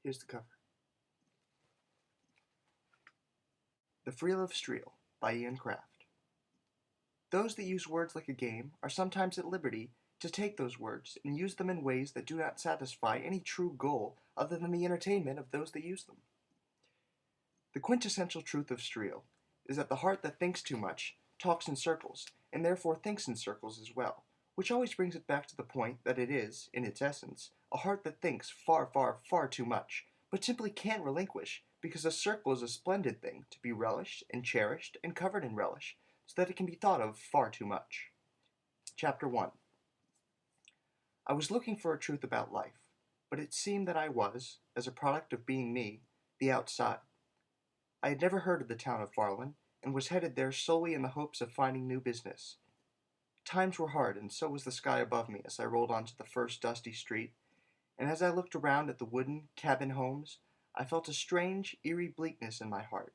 Here's the cover. The Freel of Streel by Ian Craft. Those that use words like a game are sometimes at liberty to take those words and use them in ways that do not satisfy any true goal other than the entertainment of those that use them. The quintessential truth of Streel is that the heart that thinks too much talks in circles, and therefore thinks in circles as well, which always brings it back to the point that it is, in its essence, a heart that thinks far, far, far too much, but simply can't relinquish, because a circle is a splendid thing to be relished and cherished and covered in relish, so that it can be thought of far too much. Chapter 1. I was looking for a truth about life, but it seemed that I was, as a product of being me, the outside. I had never heard of the town of Farland, and was headed there solely in the hopes of finding new business. Times were hard, and so was the sky above me as I rolled onto the first dusty street, and as I looked around at the wooden cabin homes, I felt a strange, eerie bleakness in my heart,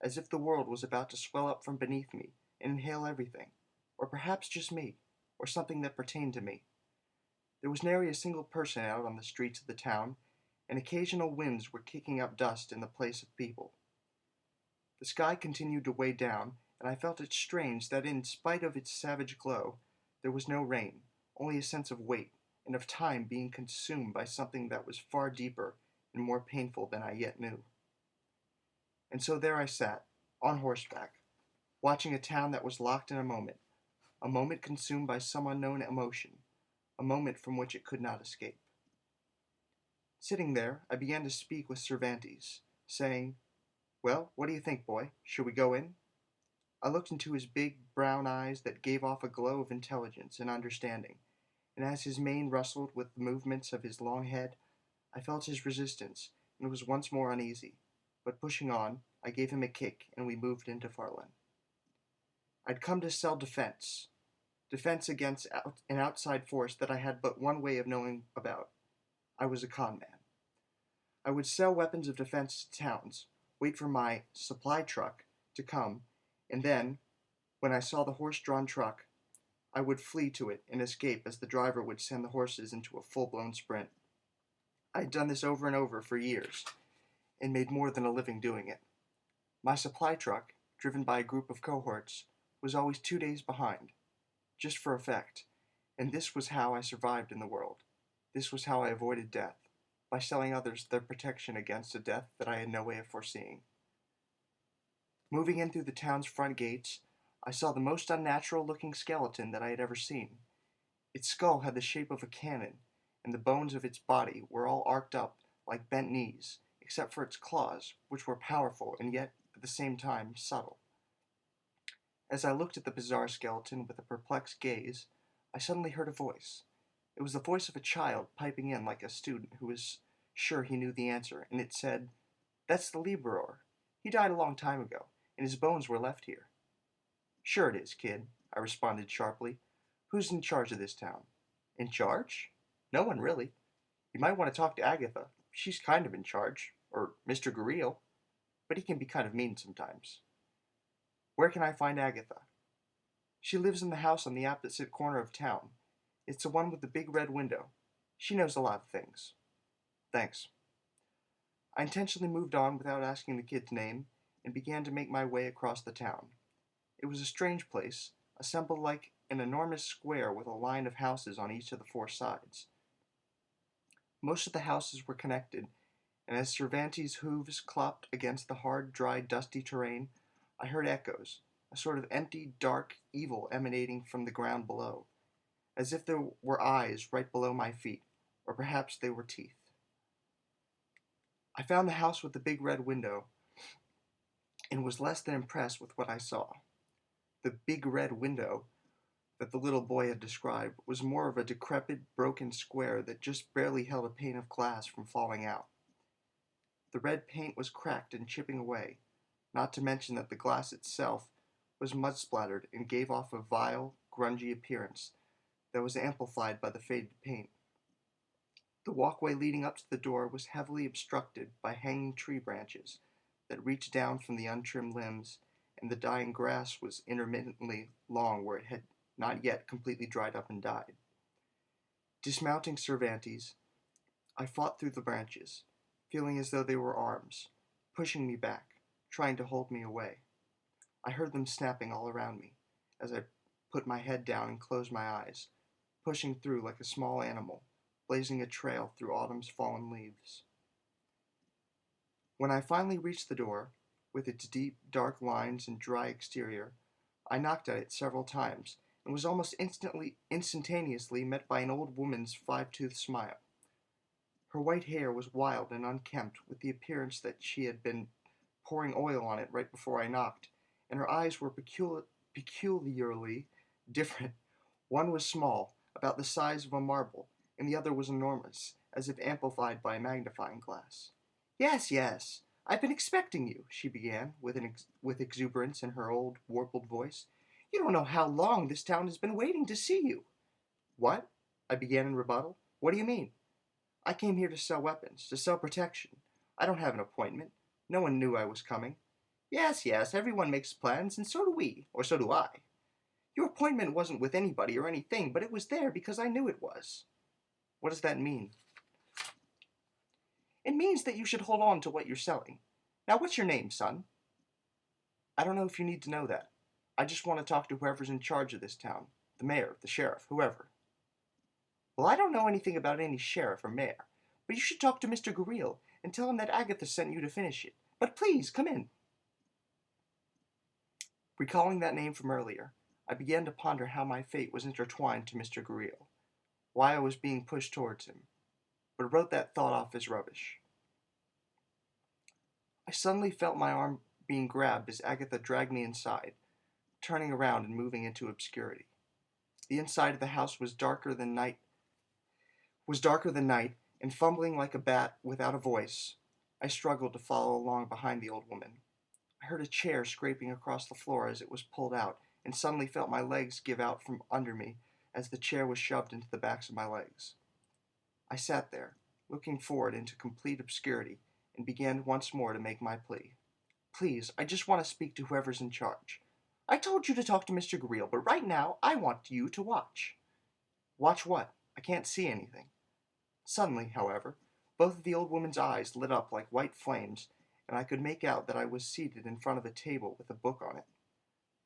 as if the world was about to swell up from beneath me and inhale everything, or perhaps just me, or something that pertained to me. There was nary a single person out on the streets of the town, and occasional winds were kicking up dust in the place of people. The sky continued to weigh down, and I felt it strange that in spite of its savage glow, there was no rain, only a sense of weight, and of time being consumed by something that was far deeper and more painful than I yet knew. And so there I sat, on horseback, watching a town that was locked in a moment consumed by some unknown emotion, a moment from which it could not escape. Sitting there, I began to speak with Cervantes, saying, "Well, what do you think, boy? Should we go in?" I looked into his big brown eyes that gave off a glow of intelligence and understanding, and as his mane rustled with the movements of his long head, I felt his resistance and was once more uneasy, but pushing on, I gave him a kick and we moved into Farland. I'd come to sell defense against an outside force that I had but one way of knowing about. I was a con man. I would sell weapons of defense to towns, wait for my supply truck to come, and then, when I saw the horse-drawn truck, I would flee to it and escape as the driver would send the horses into a full-blown sprint. I had done this over and over for years, and made more than a living doing it. My supply truck, driven by a group of cohorts, was always 2 days behind, just for effect, and this was how I survived in the world. This was how I avoided death, by selling others their protection against a death that I had no way of foreseeing. Moving in through the town's front gates, I saw the most unnatural-looking skeleton that I had ever seen. Its skull had the shape of a cannon, and the bones of its body were all arched up like bent knees, except for its claws, which were powerful and yet, at the same time, subtle. As I looked at the bizarre skeleton with a perplexed gaze, I suddenly heard a voice. It was the voice of a child piping in like a student who was sure he knew the answer, and it said, "That's the Liberator. He died a long time ago, and his bones were left here." "Sure it is, kid," I responded sharply. "Who's in charge of this town?" "In charge? No one, really. You might want to talk to Agatha. She's kind of in charge. Or Mr. Gureel. But he can be kind of mean sometimes." "Where can I find Agatha?" "She lives in the house on the opposite corner of town. It's the one with the big red window. She knows a lot of things." "Thanks." I intentionally moved on without asking the kid's name, and began to make my way across the town. It was a strange place, assembled like an enormous square with a line of houses on each of the four sides. Most of the houses were connected, and as Cervantes' hooves clopped against the hard, dry, dusty terrain, I heard echoes, a sort of empty, dark evil emanating from the ground below, as if there were eyes right below my feet, or perhaps they were teeth. I found the house with the big red window, and was less than impressed with what I saw. The big red window that the little boy had described was more of a decrepit, broken square that just barely held a pane of glass from falling out. The red paint was cracked and chipping away, not to mention that the glass itself was mud-splattered and gave off a vile, grungy appearance that was amplified by the faded paint. The walkway leading up to the door was heavily obstructed by hanging tree branches that reached down from the untrimmed limbs, and the dying grass was intermittently long where it had not yet completely dried up and died. Dismounting Cervantes, I fought through the branches, feeling as though they were arms, pushing me back, trying to hold me away. I heard them snapping all around me as I put my head down and closed my eyes, pushing through like a small animal, blazing a trail through autumn's fallen leaves. When I finally reached the door, with its deep, dark lines and dry exterior, I knocked at it several times and was almost instantaneously met by an old woman's five-toothed smile. Her white hair was wild and unkempt, with the appearance that she had been pouring oil on it right before I knocked, and her eyes were peculiarly different. One was small, about the size of a marble, and the other was enormous, as if amplified by a magnifying glass. Yes, yes, I've been expecting you, she began, with exuberance in her old, warbled voice. You don't know how long this town has been waiting to see you. What? I began in rebuttal. What do you mean? I came here to sell weapons, to sell protection. I don't have an appointment. No one knew I was coming. Yes, yes, everyone makes plans, and so do we, or so do I. Your appointment wasn't with anybody or anything, but it was there because I knew it was. What does that mean? It means that you should hold on to what you're selling. Now, what's your name, son? I don't know if you need to know that. I just want to talk to whoever's in charge of this town. The mayor, the sheriff, whoever. Well, I don't know anything about any sheriff or mayor, but you should talk to Mr. Greel and tell him that Agatha sent you to finish it. But please, come in. Recalling that name from earlier, I began to ponder how my fate was intertwined to Mr. Greel, why I was being pushed towards him, but wrote that thought off as rubbish. I suddenly felt my arm being grabbed as Agatha dragged me inside, turning around and moving into obscurity. The inside of the house was darker than night, and fumbling like a bat without a voice, I struggled to follow along behind the old woman. I heard a chair scraping across the floor as it was pulled out, and suddenly felt my legs give out from under me as the chair was shoved into the backs of my legs. I sat there, looking forward into complete obscurity, and began once more to make my plea. Please, I just want to speak to whoever's in charge. I told you to talk to Mr. Greel, but right now I want you to watch. Watch what? I can't see anything. Suddenly, however, both of the old woman's eyes lit up like white flames, and I could make out that I was seated in front of a table with a book on it.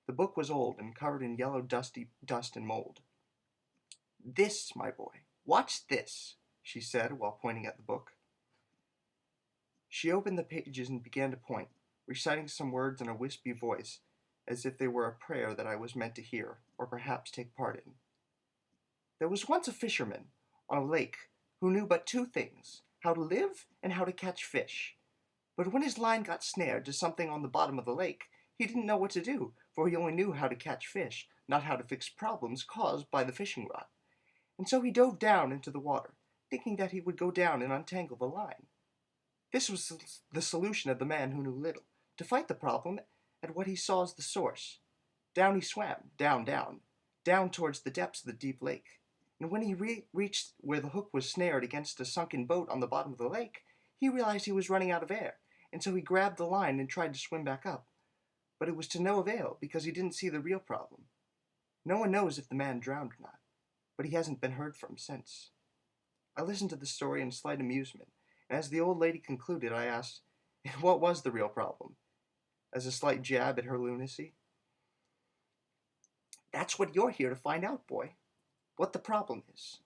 The book was old and covered in yellow dusty dust and mold. This, my boy, watch this, she said while pointing at the book. She opened the pages and began to point, reciting some words in a wispy voice, as if they were a prayer that I was meant to hear, or perhaps take part in. There was once a fisherman on a lake who knew but two things, how to live and how to catch fish. But when his line got snared to something on the bottom of the lake, he didn't know what to do, for he only knew how to catch fish, not how to fix problems caused by the fishing rod. And so he dove down into the water, thinking that he would go down and untangle the line. This was the solution of the man who knew little, to fight the problem at what he saw as the source. Down he swam, down towards the depths of the deep lake. And when he reached where the hook was snared against a sunken boat on the bottom of the lake, he realized he was running out of air, and so he grabbed the line and tried to swim back up. But it was to no avail, because he didn't see the real problem. No one knows if the man drowned or not, but he hasn't been heard from since. I listened to the story in slight amusement, and as the old lady concluded, I asked, "And what was the real problem?" as a slight jab at her lunacy. That's what you're here to find out, boy. What the problem is.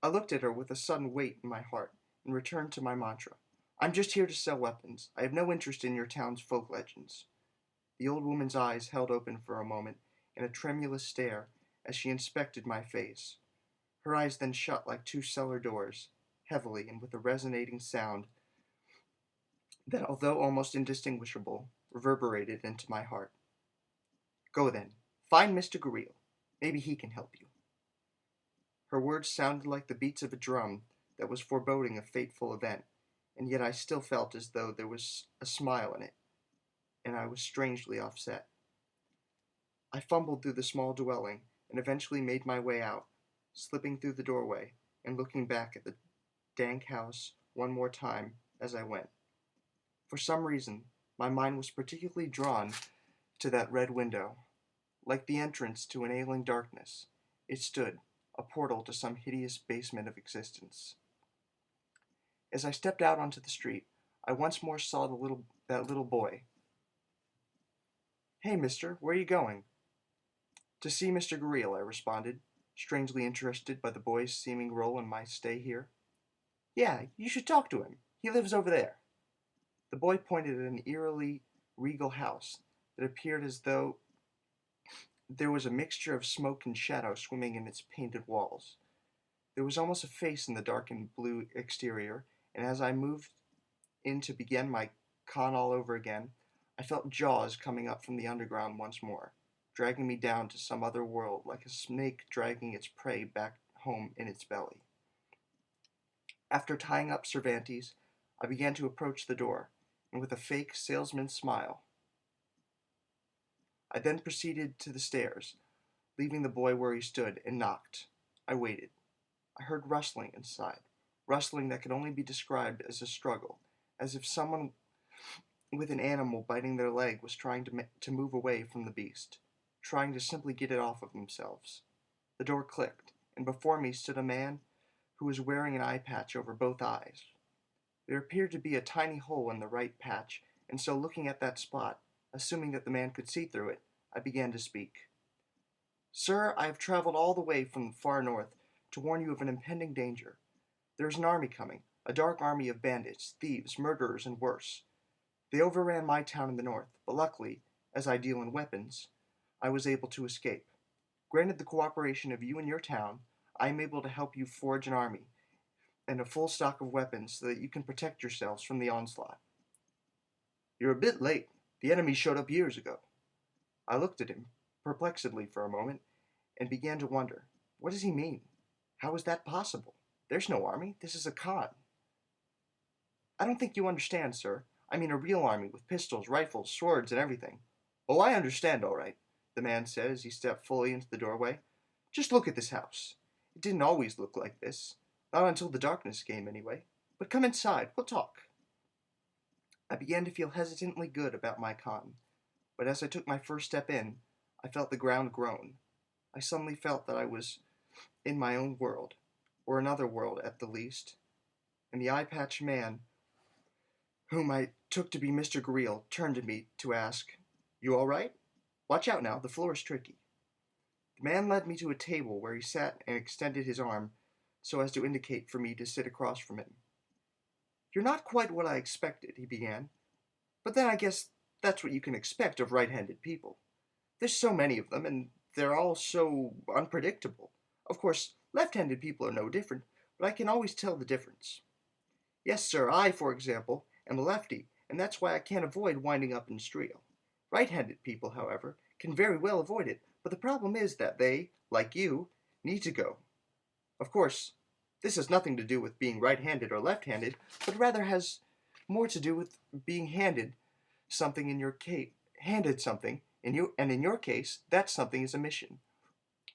I looked at her with a sudden weight in my heart and returned to my mantra. I'm just here to sell weapons. I have no interest in your town's folk legends. The old woman's eyes held open for a moment in a tremulous stare as she inspected my face. Her eyes then shut like two cellar doors, heavily and with a resonating sound that, although almost indistinguishable, reverberated into my heart. Go then. Find Mr. Greel. Maybe he can help you. Her words sounded like the beats of a drum that was foreboding a fateful event, and yet I still felt as though there was a smile in it, and I was strangely offset. I fumbled through the small dwelling and eventually made my way out, slipping through the doorway and looking back at the dank house one more time as I went. For some reason, my mind was particularly drawn to that red window. Like the entrance to an ailing darkness, it stood, a portal to some hideous basement of existence. As I stepped out onto the street, I once more saw that little boy. "Hey, mister, where are you going?" "To see Mr. Greel," I responded, strangely interested by the boy's seeming role in my stay here. "Yeah, you should talk to him. He lives over there." The boy pointed at an eerily regal house that appeared as though there was a mixture of smoke and shadow swimming in its painted walls. There was almost a face in the darkened blue exterior, and as I moved in to begin my con all over again, I felt jaws coming up from the underground once more, dragging me down to some other world like a snake dragging its prey back home in its belly. After tying up Cervantes, I began to approach the door, and with a fake salesman's smile, I then proceeded to the stairs, leaving the boy where he stood, and knocked. I waited. I heard rustling inside, rustling that could only be described as a struggle, as if someone with an animal biting their leg was trying to move away from the beast, trying to simply get it off of themselves. The door clicked, and before me stood a man who was wearing an eye patch over both eyes. There appeared to be a tiny hole in the right patch, and so looking at that spot, assuming that the man could see through it, I began to speak. "Sir, I have traveled all the way from the far north to warn you of an impending danger. There is an army coming, a dark army of bandits, thieves, murderers, and worse. They overran my town in the north, but luckily, as I deal in weapons, I was able to escape. Granted the cooperation of you and your town, I am able to help you forge an army and a full stock of weapons so that you can protect yourselves from the onslaught." "You're a bit late. The enemy showed up years ago." I looked at him perplexedly for a moment and began to wonder, what does he mean? How is that possible? There's no army. This is a con. "I don't think you understand, sir. I mean a real army with pistols, rifles, swords, and everything." "Oh, I understand, all right," the man said as he stepped fully into the doorway. "Just look at this house. It didn't always look like this. Not until the darkness came, anyway. But come inside. We'll talk." I began to feel hesitantly good about my con, but as I took my first step in, I felt the ground groan. I suddenly felt that I was in my own world, or another world at the least, and the eye-patched man, whom I took to be Mr. Greel, turned to me to ask, "You all right? Watch out now, the floor is tricky." The man led me to a table where he sat and extended his arm so as to indicate for me to sit across from him. "You're not quite what I expected," he began, "but then I guess that's what you can expect of right-handed people. There's so many of them, and they're all so unpredictable. Of course, left-handed people are no different, but I can always tell the difference. Yes, sir, I, for example, am a lefty, and that's why I can't avoid winding up in Streel. Right-handed people, however, can very well avoid it, but the problem is that they, like you, need to go. Of course, this has nothing to do with being right-handed or left-handed, but rather has more to do with being something in your case, handed something, and in your case, that something is a mission,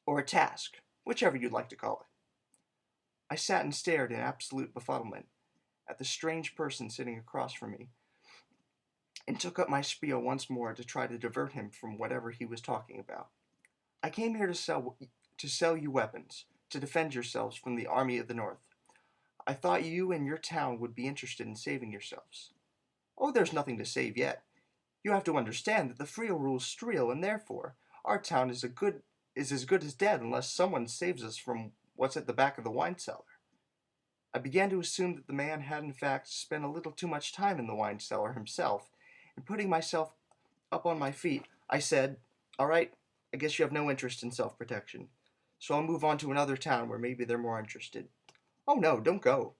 or a task, whichever you'd like to call it." I sat and stared in absolute befuddlement at the strange person sitting across from me, and took up my spiel once more to try to divert him from whatever he was talking about. "I came here to sell you weapons, to defend yourselves from the army of the north. I thought you and your town would be interested in saving yourselves." "Oh, there's nothing to save yet. You have to understand that the Freel rules Streel, and therefore our town is as good as dead unless someone saves us from what's at the back of the wine cellar." I began to assume that the man had in fact spent a little too much time in the wine cellar himself, and putting myself up on my feet, I said, "All right, I guess you have no interest in self-protection, so I'll move on to another town where maybe they're more interested." "Oh no, don't go.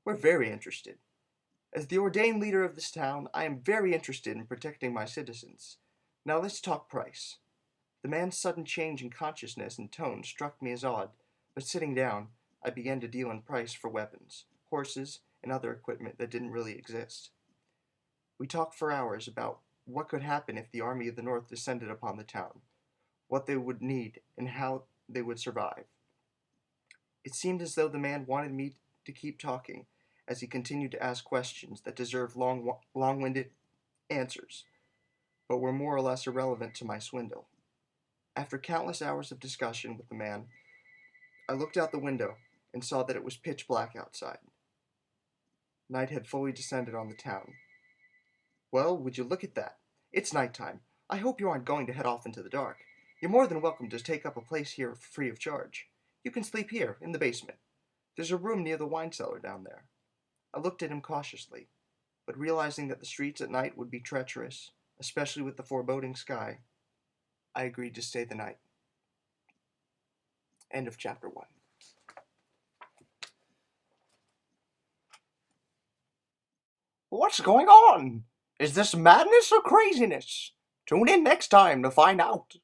We're very interested. As the ordained leader of this town, I am very interested in protecting my citizens. Now let's talk price." The man's sudden change in consciousness and tone struck me as odd, but sitting down, I began to deal in price for weapons, horses, and other equipment that didn't really exist. We talked for hours about what could happen if the army of the north descended upon the town, what they would need, and how they would survive. It seemed as though the man wanted me to keep talking as he continued to ask questions that deserved long-winded answers, but were more or less irrelevant to my swindle. After countless hours of discussion with the man, I looked out the window and saw that it was pitch black outside. Night had fully descended on the town. Well, would you look at that? It's nighttime. I hope you aren't going to head off into the dark. You're more than welcome to take up a place here free of charge. You can sleep here, in the basement. There's a room near the wine cellar down there. I looked at him cautiously, but realizing that the streets at night would be treacherous, especially with the foreboding sky, I agreed to stay the night. End of chapter 1. What's going on? Is this madness or craziness? Tune in next time to find out.